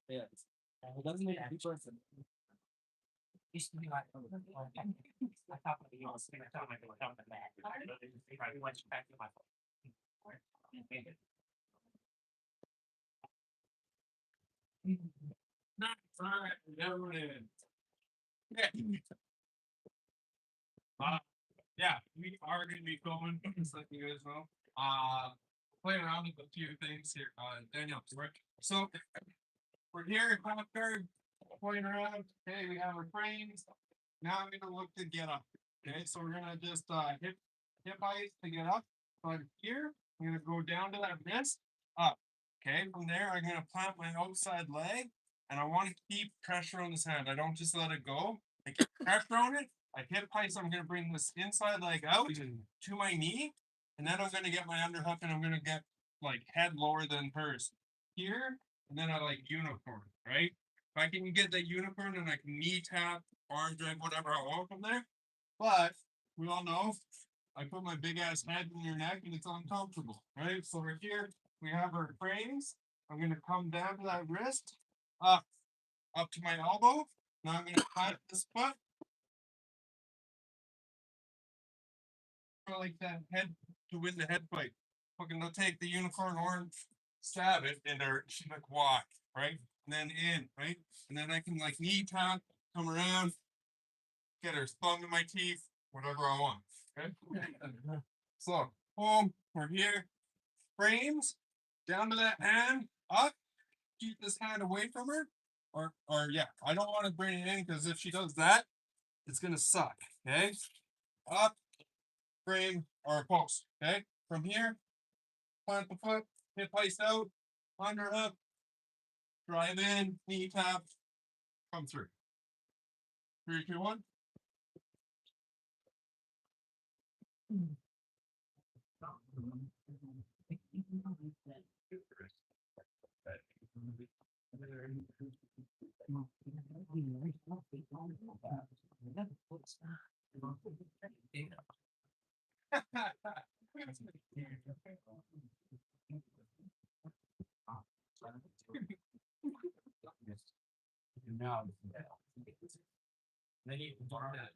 Yeah. It doesn't make any difference. Used to be like, I thought maybe I was thinking, I thought maybe I was the bad. I probably went back to my phone. Not fine, never in. Yeah. Yeah, we are going to be filming, just like you guys know. Playing around with a few things here. Daniel, right? So we're here in Concord, playing around. Okay, we have our frames. Now I'm gonna look to get up. Okay, so we're gonna just hip ice to get up. So I'm here. I'm gonna go down to that wrist, up. Okay, from there I'm gonna plant my outside leg, and I want to keep pressure on this hand. I don't just let it go. I keep pressure on it. I hip ice. I'm gonna bring this inside leg out to my knee, and then I'm gonna get my underhook, and I'm gonna get like head lower than hers here, and then I like unicorn, right? If I can get that unicorn, and I can knee tap, arm drag, whatever I want from there. But we all know I put my big ass head in your neck and it's uncomfortable, right? So we're here, we have our frames. I'm gonna come down to that wrist, up to my elbow. Now I'm gonna plant this foot. Like that head to win the head fight. Fucking they'll take the unicorn horn, stab it, and she's like walk, right? And then in, right? And then I can like knee tap, come around, get her thumb in my teeth, whatever I want. Okay. So boom, we're here. Frames down to that hand, up. Keep this hand away from her. Or yeah, I don't want to bring it in because if she does that, it's gonna suck. Okay. Up, frame, or post. Okay. From here, plant the foot, hip ice out, underhook, drive in, knee tap, come through. 3, 2, 1. Now, they need to learn that.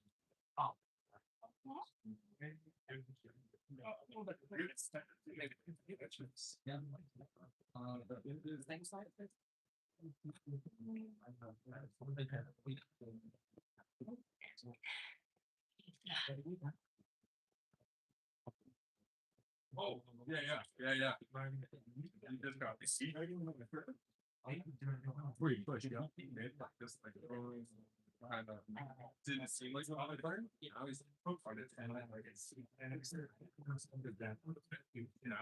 Things like this. Oh, yeah. You just got the seat. Where you push it up, just like kind of didn't seem like a lot of fun. I was on it, and I like it's and it's that you know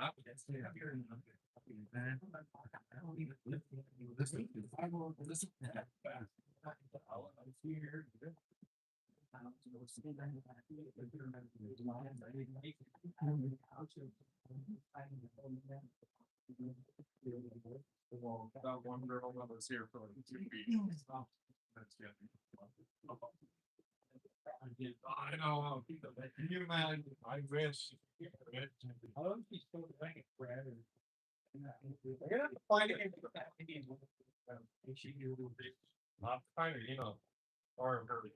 listen here. That one girl that was here for like 2 weeks. That's good. I know. Can you imagine? I wish. Oh, she's still playing it forever. We're gonna find it. Not kind of, you know, or her,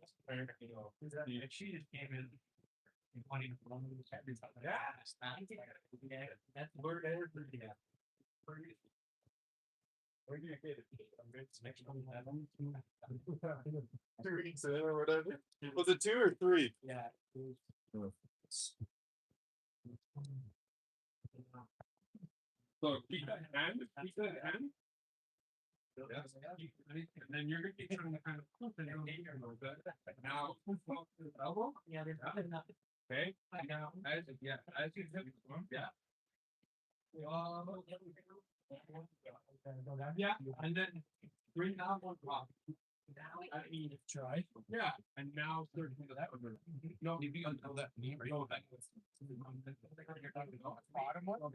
you know, and she just came in. Wanting to run with everybody. Yeah, that's where it is. Yeah. Where do you get it? Next one, 2 weeks in or whatever. Was it 2 or 3? Yeah. So keep that hand. Yeah. And then you're gonna be trying to kind of flip it a little bit. Now, elbow. Yeah, there's enough. Okay. Now, as you hit one, yeah. Yeah, and then bring down one block. I mean, try. Yeah, and now third finger that would work. No, if you until that knee, right? Go back. Bottom one. You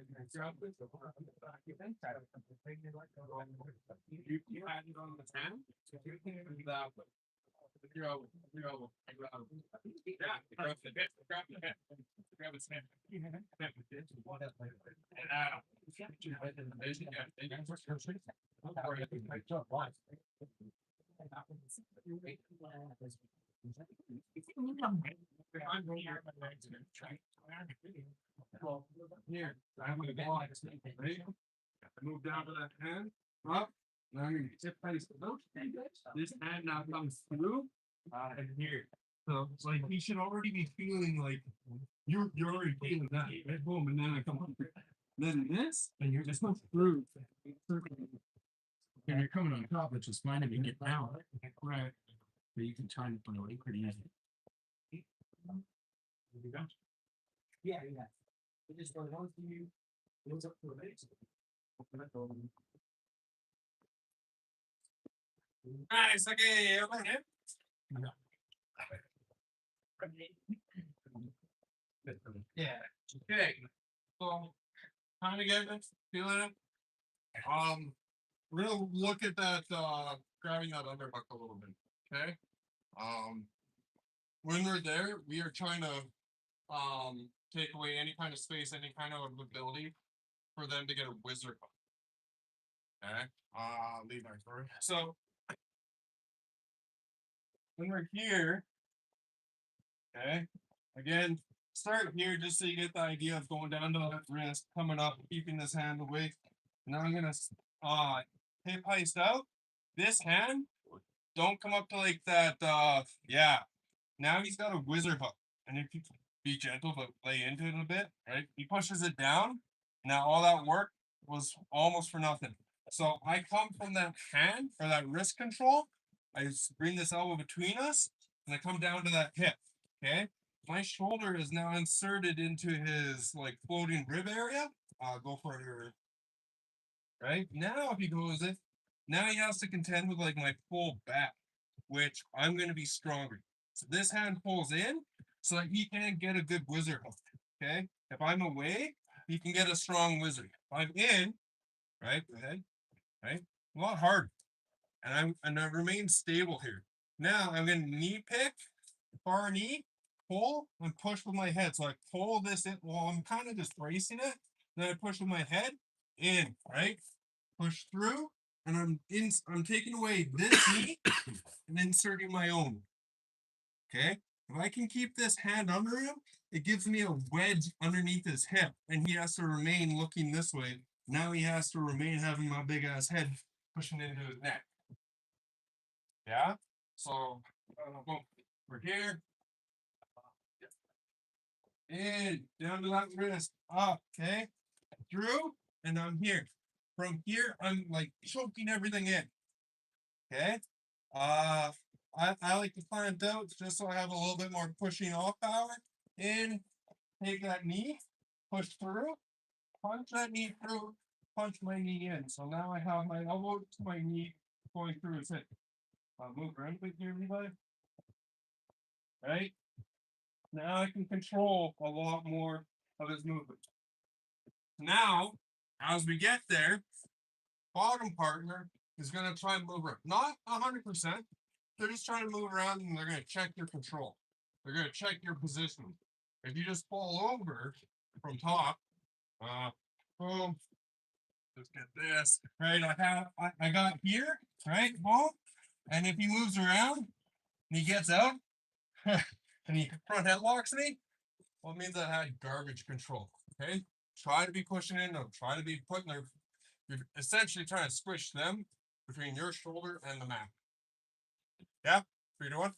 had it on the 10. That way. Your elbow. Yeah, grab the head. Grab his hand. And Here, I'm gonna go like this. Ready? Move down to that hand. Up. Now you tip face the boat. This hand now comes through. And here. So it's like you should already be feeling like you're already feeling that. Right? Boom, and then I come up. Then this, and you're just going through. And you're coming on top, which is fine if you get down. Right. But you can time it from away pretty easy. Yeah, yeah. It just goes on to you. Goes up to the base. Nice, okay, okay. Yeah. Okay. So kind of get it, feeling it. We're gonna look at that grabbing that underhook a little bit. Okay. When we're there, we are trying to take away any kind of space, any kind of ability for them to get a wizard hook. Okay. Leave my story. So when we're here, okay, again, start here just so you get the idea of going down to the wrist, coming up, keeping this hand away. Now I'm gonna hip heist out. This hand, don't come up to like that. Yeah. Now he's got a wizard hook, and if you be gentle but lay into it a bit, right? He pushes it down. Now all that work was almost for nothing. So I come from that hand or that wrist control. I just bring this elbow between us, and I come down to that hip. Okay. My shoulder is now inserted into his like floating rib area. Go for it. Right now, if he goes it, now he has to contend with like my full back, which I'm going to be stronger. So this hand pulls in so that he can't get a good wizard hook. Okay. If I'm away, he can get a strong wizard. If I'm in, right, go ahead, right, a lot harder. And I remain stable here. Now I'm going to knee pick, far knee, pull, and push with my head. So I pull this in while I'm kind of just bracing it. Then I push with my head in, right? Push through, and I'm taking away this knee and inserting my own. Okay. If I can keep this hand under him, it gives me a wedge underneath his hip, and he has to remain looking this way. Now he has to remain having my big ass head pushing into his neck. Yeah. So boom. We're here. And down to that wrist. Up. Okay. Through, and I'm here. From here, I'm like choking everything in. Okay. I like to plant out just so I have a little bit more pushing off power. In, take that knee, push through, punch that knee through, punch my knee in. So now I have my elbow to my knee going through his hip. Move around with here, everybody. Right? Now I can control a lot more of his movement. Now, as we get there, bottom partner is going to try and move around. Not 100%. They're just trying to move around and they're going to check your control. They're going to check your position. If you just fall over from top, boom, just get this, right? I got here, right? Boom. And if he moves around and he gets out and he front headlocks me, well, it means I had garbage control. Okay. Try to be pushing in them, try to be putting their, you're essentially trying to squish them between your shoulder and the mat. Yeah, 3 to 1.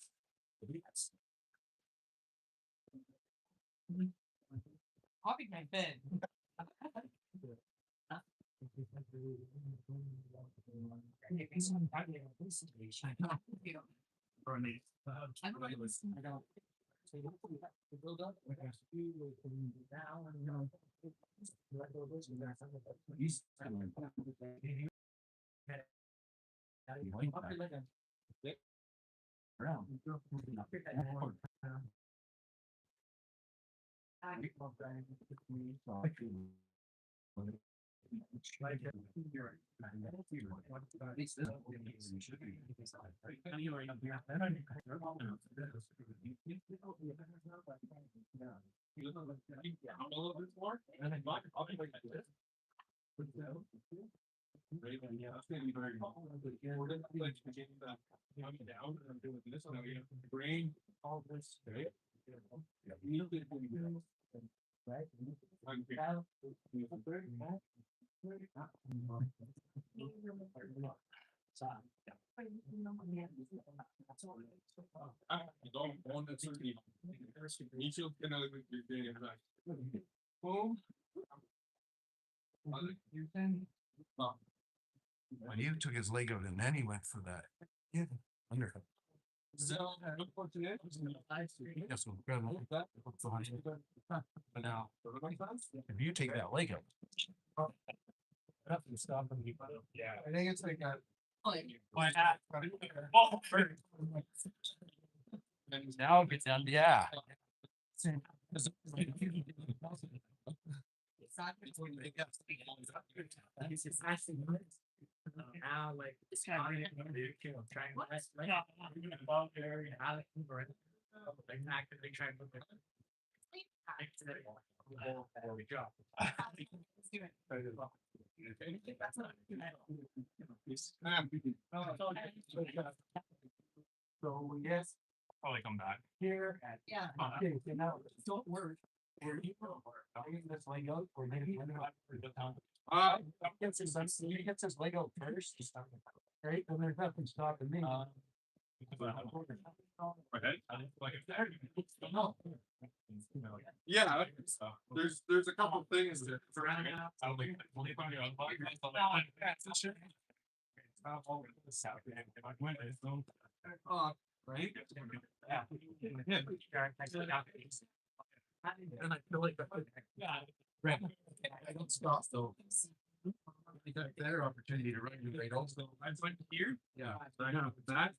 I'll be my bed. Yeah, that's gonna be very. We're gonna be like getting that coming down and I'm doing this. Now you have the brain, all this, right? Yeah. You know, right? Don't that's you feel kind of like you're getting it. Boom. When you took his leg out and then he went for that. Yeah. Underhook. So, Yes, we'll grab him. But now, if you take that leg out. Nothing stopping you. yeah, I think it's like a. Why not? Now it gets down, yeah. Now, like, this guy, trying actively trying to move it. So yes, Probably come back. here at. Yeah. Okay, so now, Don't work. where you go, this leg out, or maybe. He gets his leg out first. Right, and there's nothing stopping me. Yeah, there's a couple things that. Right? Yeah. And I feel like. Right. I don't stop though. You got a better opportunity to run your right also. I went here. Yeah. So I got that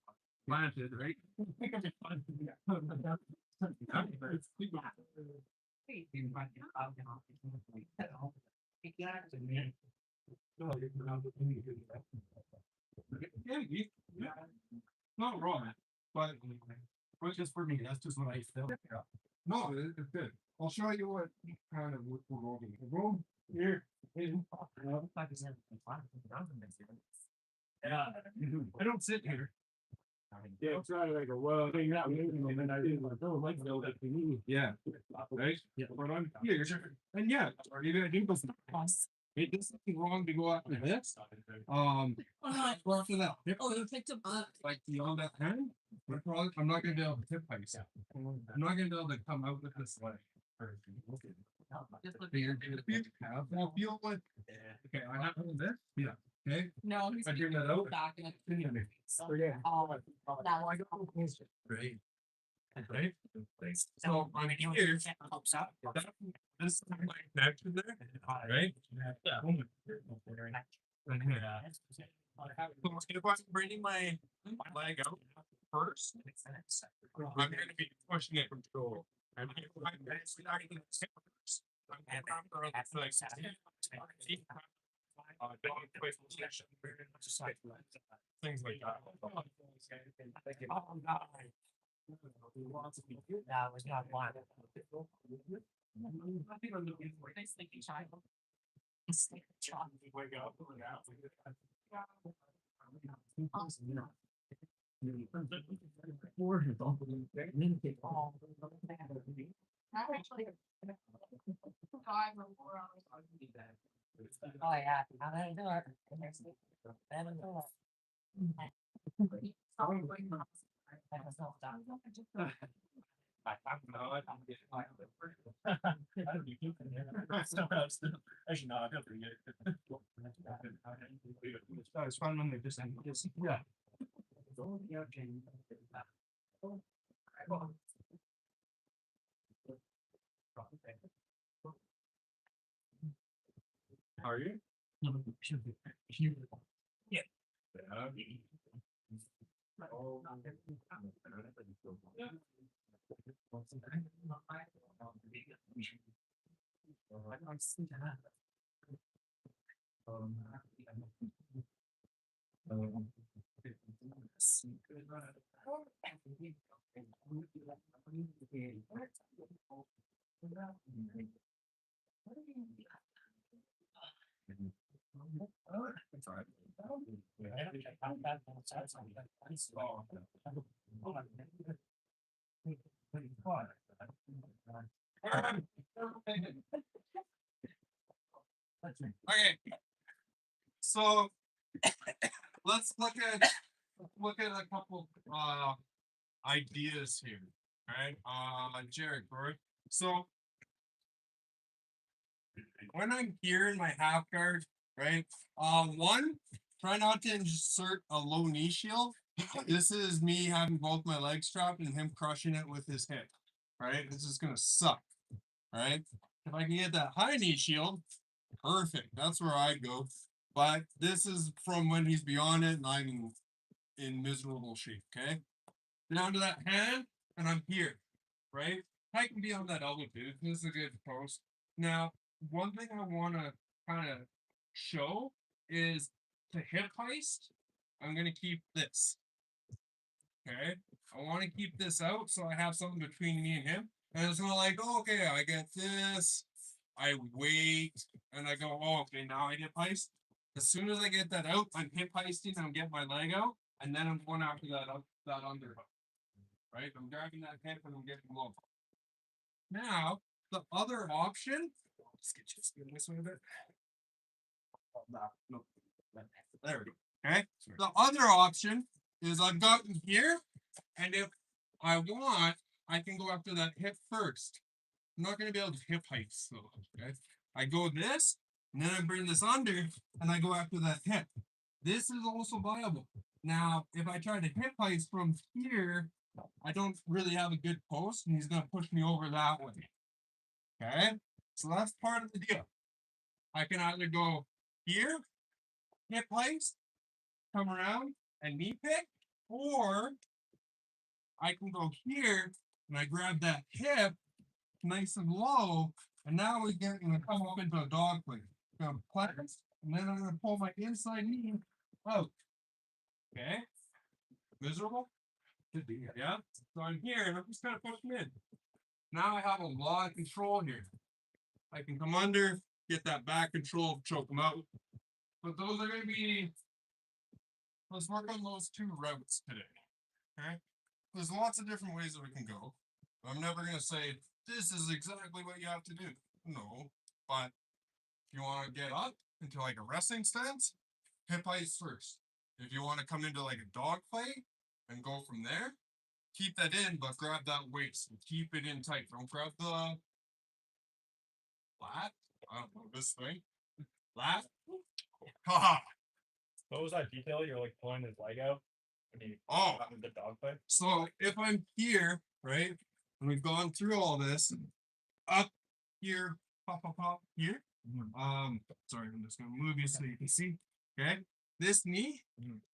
planted, right? Yeah, not wrong, but just for me, that's just what I feel. No, it's good. I'll show you what kind of we're rolling. The road here is. Yeah. I don't sit here. Yeah, it's not like a well, thing not moving, and then I did my little legs go like you need. Yeah. Right? Yeah. But I'm here, and yeah, are you gonna do this? It does something wrong to go after this. Go after that. Oh, you picked up. Like beyond that hand, I'm not gonna be able to tip ice. I'm not gonna be able to come out with this leg. Well, feel like. Okay, I have this. Yeah. Okay. No, he's I bring that out. back in. So yeah. Now I go. Right. Right. So on here, Helps out. this is my connection there, right? Yeah. And here. So if I'm bringing my leg out first, I'm going to be pushing it from control. And if I'm starting to tip first, I'm going to come around the legs. Dog place position, things like that. That was not one. I think I'm looking for a sleepy child. Sleepy child. Wake up. Oh, yeah. How did I do it? I don't know. That was not done. Actually, no, I feel pretty good. It's fun when they just, yeah. Are you? Yeah. That's all right. Okay. So let's look at a couple ideas here. Right? Jared, right? So when I'm here in my half guard, right? One, try not to insert a low knee shield. This is me having both my legs trapped and him crushing it with his hip. Right? This is gonna suck. Right? If I can get that high knee shield, perfect. That's where I go. But this is from when he's beyond it and I'm in miserable shape. Okay. Down to that hand, and I'm here. Right? I can be on that elbow too. This is a good pose. Now, one thing I want to kind of show is to hip heist. I'm gonna keep this. Okay. I want to keep this out so I have something between me and him. And it's not like, oh, okay, I get this. I wait and I go, oh, okay, now I hip heist. As soon as I get that out, I'm hip heisting. I'm getting my leg out, and then I'm going after that underhook. Right? I'm grabbing that hip and I'm getting low. Now, the other option, let's get you spin this way a bit. Oh, no. There we go. Okay. The other option is I've gotten here, and if I want, I can go after that hip first. I'm not going to be able to hip heist. So, okay. I go this, and then I bring this under, and I go after that hip. This is also viable. Now, if I try to hip heist from here, I don't really have a good post, and he's going to push me over that way. Okay, so that's part of the deal. I can either go here, hip heist, come around, and knee pick, or I can go here and I grab that hip nice and low, and now we're going to come up into a dog leg. Gonna plank, and then I'm going to pull my inside knee out. Okay, miserable? Could be, yeah. So I'm here, and I'm just going to push him in. Now I have a lot of control here. I can come under, get that back control, choke them out. But those are going to be, let's work on those two routes today. Okay? There's lots of different ways that we can go. I'm never going to say, this is exactly what you have to do. No. But if you want to get up into like a wrestling stance, hip heist first. If you want to come into like a dog play and go from there, keep that in, but grab that waist and keep it in tight. Don't grab the lat. I don't know this thing. Lat. Haha. What was that detail? You're like pulling his leg out when you Oh, got in the dog fight? so if I'm here, right, and we've gone through all this, up here, pop, pop, pop, here. Sorry, I'm just gonna move you so you can see. Okay, this knee,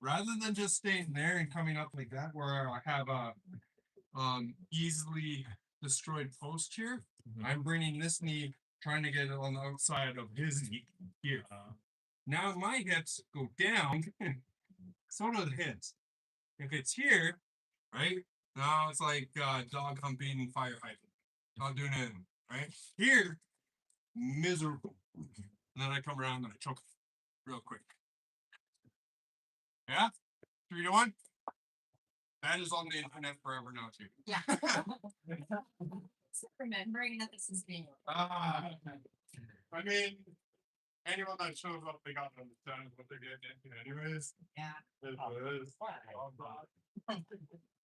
rather than just staying there and coming up like that, where I have a easily destroyed post here, I'm bringing this knee, trying to get it on the outside of his knee here. Now my hips go down, so do the hips. If it's here, right? Now it's like dog humping fire hydrant. Not doing anything, right? Here, miserable. And then I come around and I choke real quick. Yeah? 3 to 1? That is on the internet forever now, too. Yeah. Remembering that this is being. I mean, anyone that shows up, they got to understand what they're getting into, anyways. Yeah. That's what it is.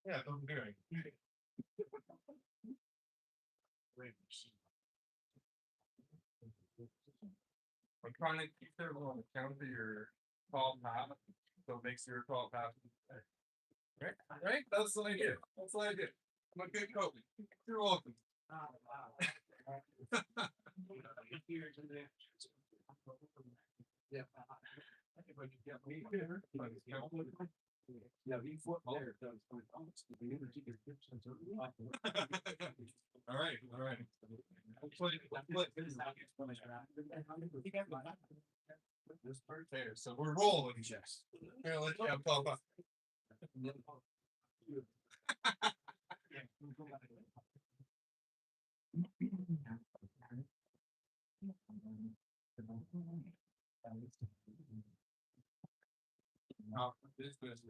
Yeah, don't do it. I'm trying to keep it on the count of your tall path, so it makes your tall path. Right? Right? That's the idea. That's the idea. I'm a good coach. You're welcome. All right, all right. This part there, so we're rolling. Yes. Here, let's have pop up. No, this is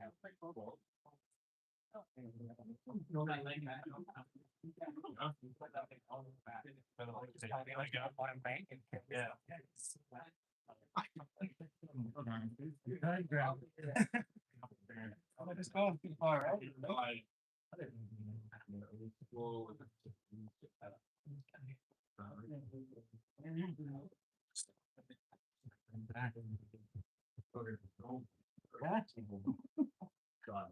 Just go too far, right? God.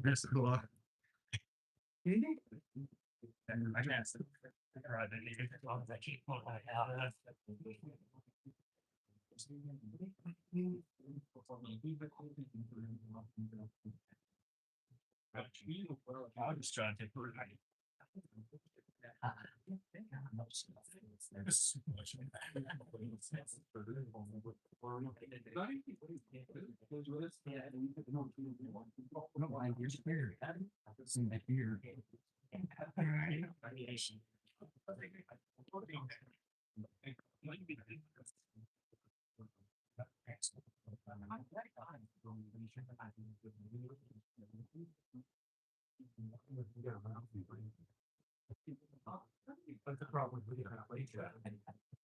That's cool. I guess. Right, as long as I keep pulling that out. I'll just try and take it. No, I'm scared. See my fear. But the problem with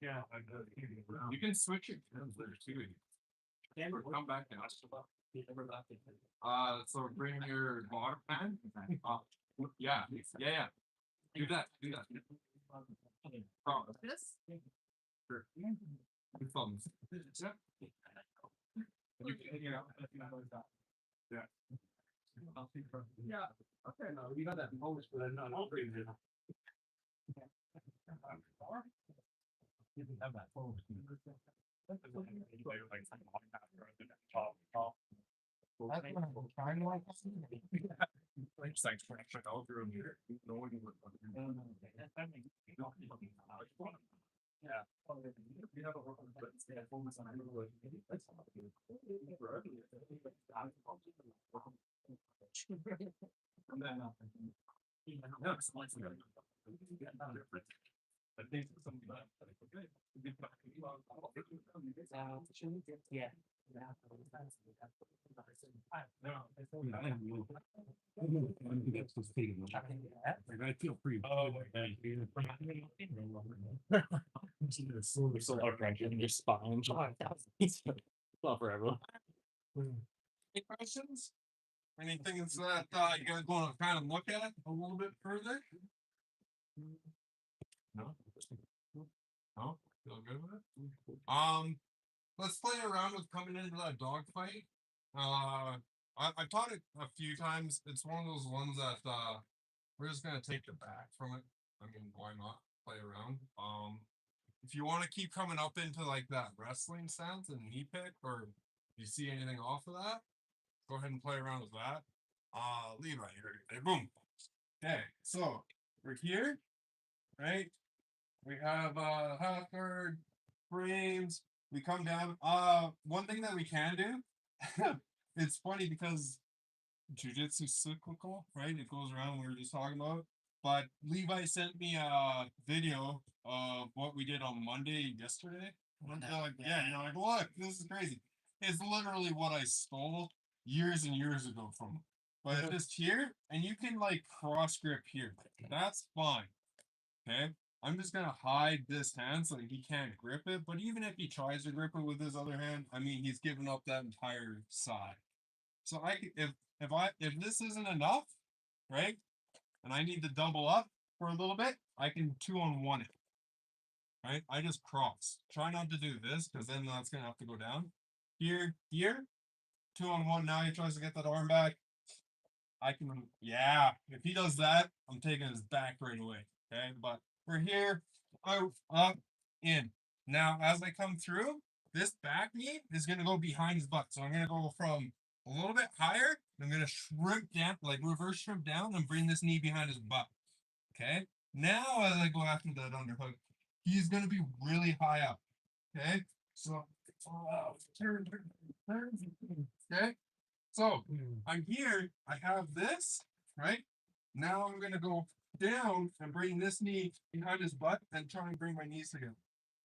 yeah, you can switch it there too. Come back now. So bring your water pan up. Yeah, yeah. Do that. This? Sure. Your thumbs. Yeah. You can, yeah. yeah. Okay, no, you got that bonus, but I'm not opening it. Have that bonus. That's what I'm trying to like. Thanks for actually all through here. No one would. Yeah. I think something like Yeah. I feel pretty. Oh, so hard crunching in your spine. Not for everyone. any questions? Anything that you guys want to kind of look at a little bit further? No? No? Feel good with it? Let's play around with coming into that dog fight. I've taught it a few times. It's one of those ones that we're just gonna take the back from it. I mean, why not play around? If you want to keep coming up into like that wrestling stance and knee pick, or if you see anything off of that, go ahead and play around with that. Levi, here, boom. Okay, so we're here, right? We have half guard frames. We come down. One thing that we can do, it's funny because Jiu-Jitsu cyclical, right? It goes around, we were just talking about. But Levi sent me a video of what we did on Monday yesterday. And they're like, yeah, you're like, look, this is crazy. It's literally what I stole years and years ago from him. But it's just here, and you can like cross grip here. That's fine. Okay. I'm just gonna hide this hand so that he can't grip it. But even if he tries to grip it with his other hand, I mean, he's given up that entire side. So I could, if this isn't enough, right, and I need to double up for a little bit, I can 2-on-1 it. Right, I just cross. Try not to do this because then that's gonna have to go down. Here, 2-on-1. Now he tries to get that arm back. I can, yeah. If he does that, I'm taking his back right away. Okay, but we're here, out, up, in. Now, as I come through, this back knee is gonna go behind his butt. So I'm gonna go from a little bit higher. I'm gonna shrimp down, like reverse shrimp down, and bring this knee behind his butt. Okay. Now as I go after that underhook, he's gonna be really high up. Okay. So turn. Okay. So I'm here. I have this right now. I'm gonna go down and bring this knee behind his butt and try and bring my knees together.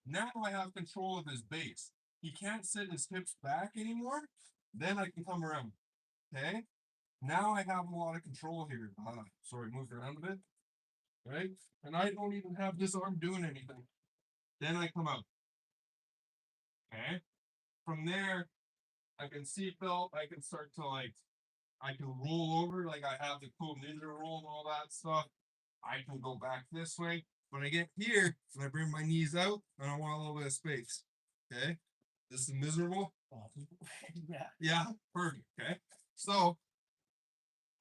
Now I have control of his base. He can't sit his hips back anymore. Then I can come around. Okay. Now I have a lot of control here. Sorry, moved around a bit. Right? And I don't even have this arm doing anything. Then I come out. Okay. From there, I can seat belt. I can start to I can roll over. Like I have the cool ninja roll and all that stuff. I can go back this way. When I get here, and I bring my knees out, and I want a little bit of space. Okay. This is miserable. Yeah. Yeah, perfect. Okay. So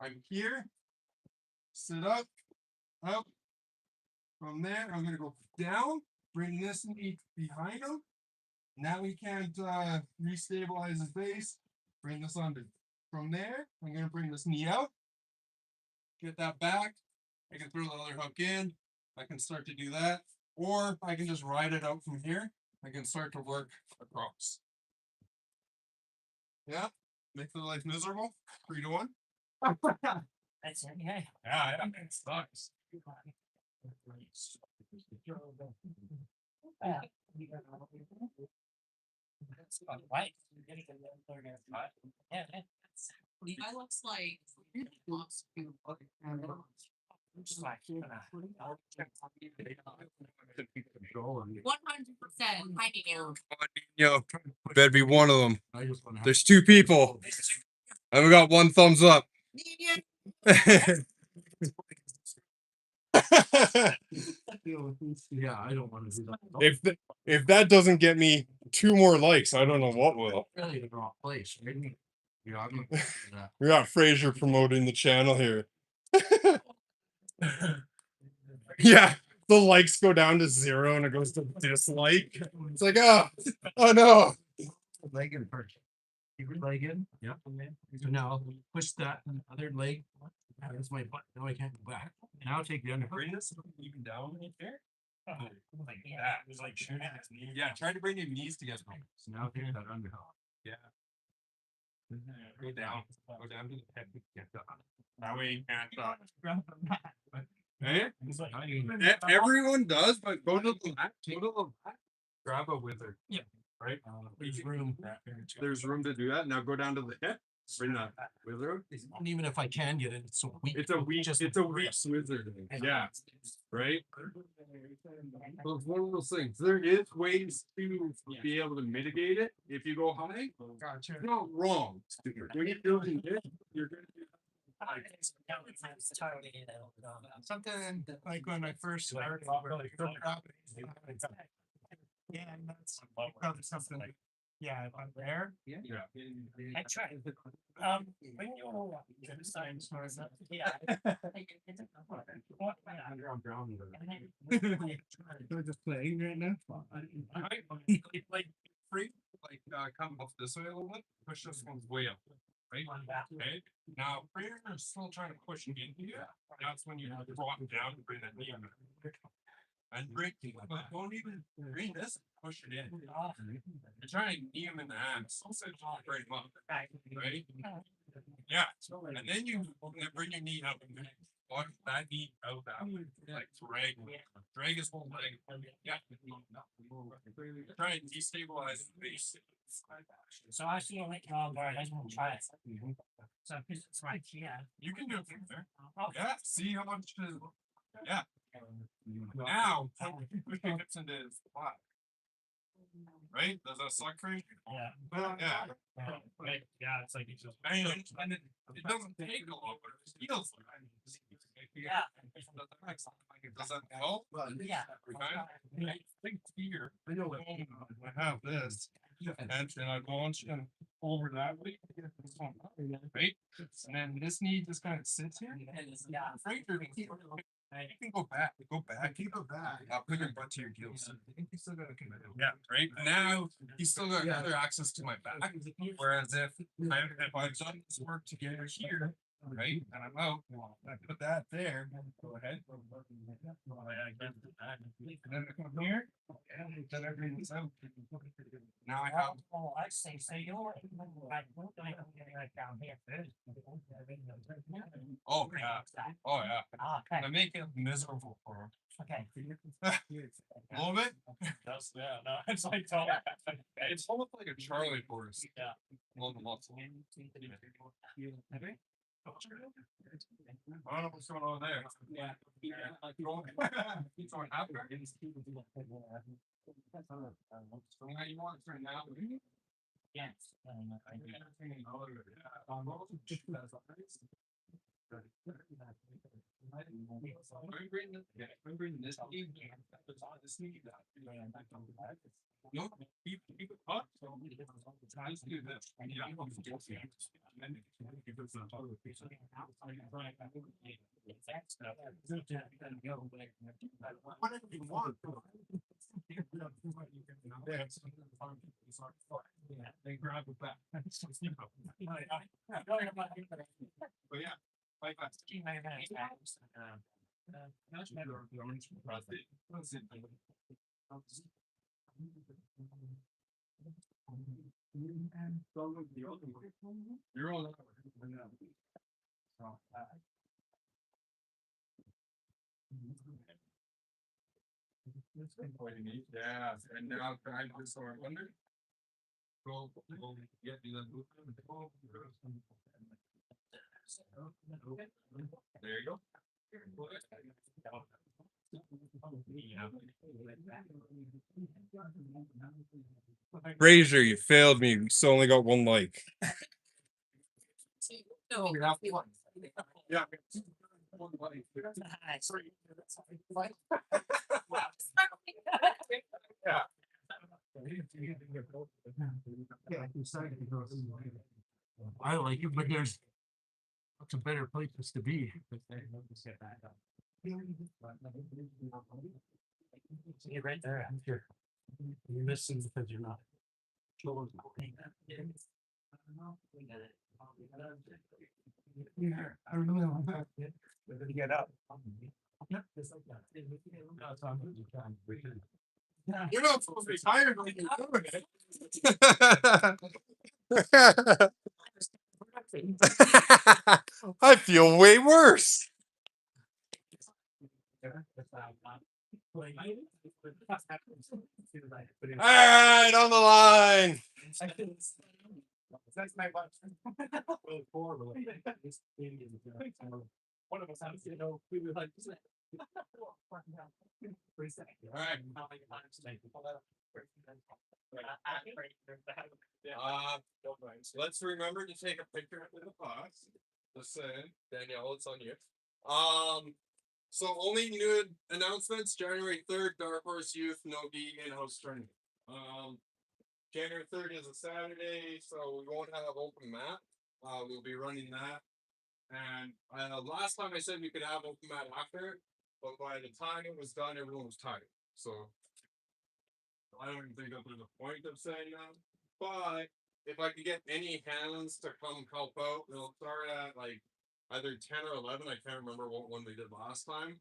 I'm here, sit up. From there, I'm gonna go down, bring this knee behind him. Now he can't restabilize his base. Bring this under. From there, I'm gonna bring this knee out. Get that back. I can throw the other hook in. I can start to do that. Or I can just ride it out from here. I can start to work across. Yeah? Make the life miserable. 3 to 1. That's it, yeah. Yeah, it sucks. Right. Yeah. Levi looks like Just like, 100% hiding out. Yo, better be one of them. I just want to There's 2 people. And we got 1 thumbs up. Yeah, I don't want to do that. If that doesn't get me 2 more likes, I don't know what will. Really the wrong place, right? Yeah, I'm not gonna do that. We got Fraser promoting the channel here. Yeah, the likes go down to 0 and it goes to dislike. It's like, oh no. Leg in first. Keep your leg in. Yeah. So now push that other leg. That's my butt. Now I can't go back. Now take the underhook. Bring this even down right there. Like that. It was like shooting his knee. Yeah, try to bring your knees together. So now take that underhook. Yeah. Go down. Go down to the head. That way you can't. Hey? Everyone does, but go to the left. Go to the left. Grab a wither. Yeah. Right? There's room. There's room to do that. Now go down to the hip. Bring that wither. And even if I can get it, it's so weak. It's a weak. Just It's a weak wizard. Yeah. Right. So it's one of those things. There is ways to be able to mitigate it if you go high. Gotcha. You're not wrong. When you're doing this, you're gonna do Something like when I first started. Yeah, and that's probably something. Yeah, if I'm there. yeah. I tried. When you signs, yeah. They're just playing right now. Like free, come off this way a little bit. Push this one's way up. Right? Okay. Now, prayer is still trying to push into you. That's when you drop down and bring that knee in. And break, but don't even bring this, push it in. You're trying to knee him in the abs. Also, just break him up. Right? Yeah. And then you bring your knee up and walk that knee out that way. Like drag his whole leg. Yeah. Try and destabilize the base. So I see a link on where I just try it. So because it's right here. You can do it from there. Oh, Yeah. See how much is. Yeah. Now, push your hips into his spot. Right? Does that suck for you? Yeah. Well, yeah. Right. Yeah, it's like it's just. And it doesn't take a lot, but it feels like. Yeah. Does that help? Yeah. I think here, I have this. And I launch and over that way. Right? And then this knee just kind of sits here. Yeah. Fraser You can go back. Go back. Keep it back. Put your butt to your heels. I think you still got yeah, right now he's still got other access to my back. Whereas if I've done this work to get her here, right, and I'm out, I put that there. Go ahead. And then I come here, and then everything's out. Now I have. Oh, I see. So you're like down here first. Oh yeah. Oh yeah. Ah, okay. I make it miserable for him. Okay. A little bit. That's no, it's like tall. It's almost like a Charlie horse. Yeah. On the muscle. I don't know what's going on there. Yeah. He's going after. So now you want it right now? Yes. I'm bringing this. No, keep it up. Let's do this. Whatever you want. They grab it back. But yeah, like that. You're all yeah, and now I just saw under. Go, yeah, do that. There you go. Razor, you failed me. You still only got one like. No, We have one. Yeah. I like it, but there's a better places to be. You're right there. You're missing because you're not. Yeah, I don't know. Get up. You're not supposed to be tired when you're doing it. I feel way worse. All right, on the line. That's my bunch. One of us has to know we were like Let's remember to take a picture after the box. Listen, Danielle, it's on you. So only new announcements, January 3rd, Dark Horse Youth, no gi in-house training. January 3rd is a Saturday, so we won't have open mat. We'll be running that. And last time I said we could have open mat after, but by the time it was done, everyone was tired. So I don't even think that there's a point of saying that. But if I could get any hands to come help out, we'll start at like either 10 or 11. I can't remember what one we did last time,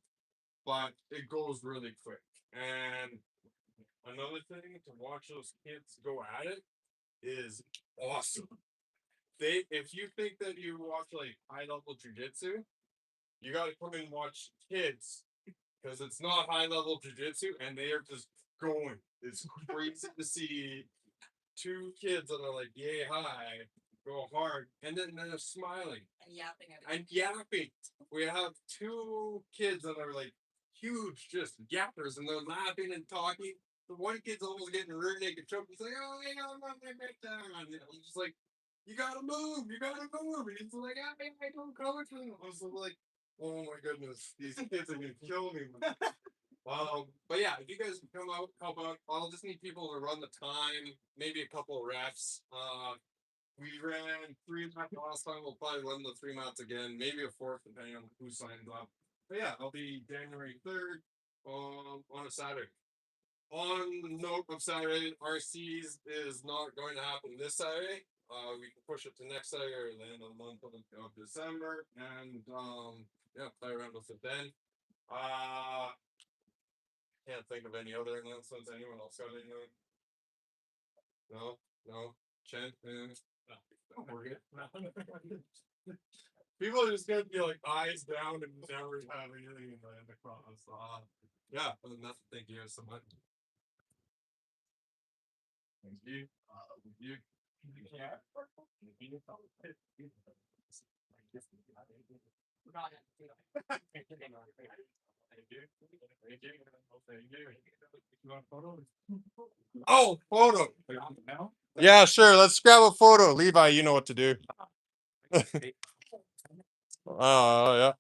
but it goes really quick. And another thing to watch those kids go at it is awesome. If you think that you watch like high level jiu-jitsu, you gotta come and watch kids because it's not high level jiu-jitsu and they are just going. It's crazy to see two kids that are like yay high go hard and then they're smiling and yapping at and yapping. We have two kids that are like huge just yappers and they're laughing and talking. The one kid's almost getting rear naked choke. He's like, oh yeah, I'm not my back down. I'm just like, you gotta move, you gotta move. And he's like, I don't coach him. I was like, oh my goodness, these kids are gonna kill me. But yeah, if you guys can come out, help out, I'll just need people to run the time, maybe a couple of reps. We ran 3 mats last time. We'll probably run the 3 mats again, maybe a fourth, depending on who signs up. but yeah, I'll be January 3rd on a Saturday. On the note of Saturday, RCs is not going to happen this Saturday. We can push it to next Saturday or the end of the month of December, and yeah, play around with it then. Can't think of any other announcements. Anyone else got anything? No. Chen, no, we're good. People are just gonna be like eyes down and never have anything in the cross. Yeah, other than that, thank you guys so much. Thank you. You. Oh, photo. Yeah, sure. Let's grab a photo. Levi, you know what to do. Oh, yeah.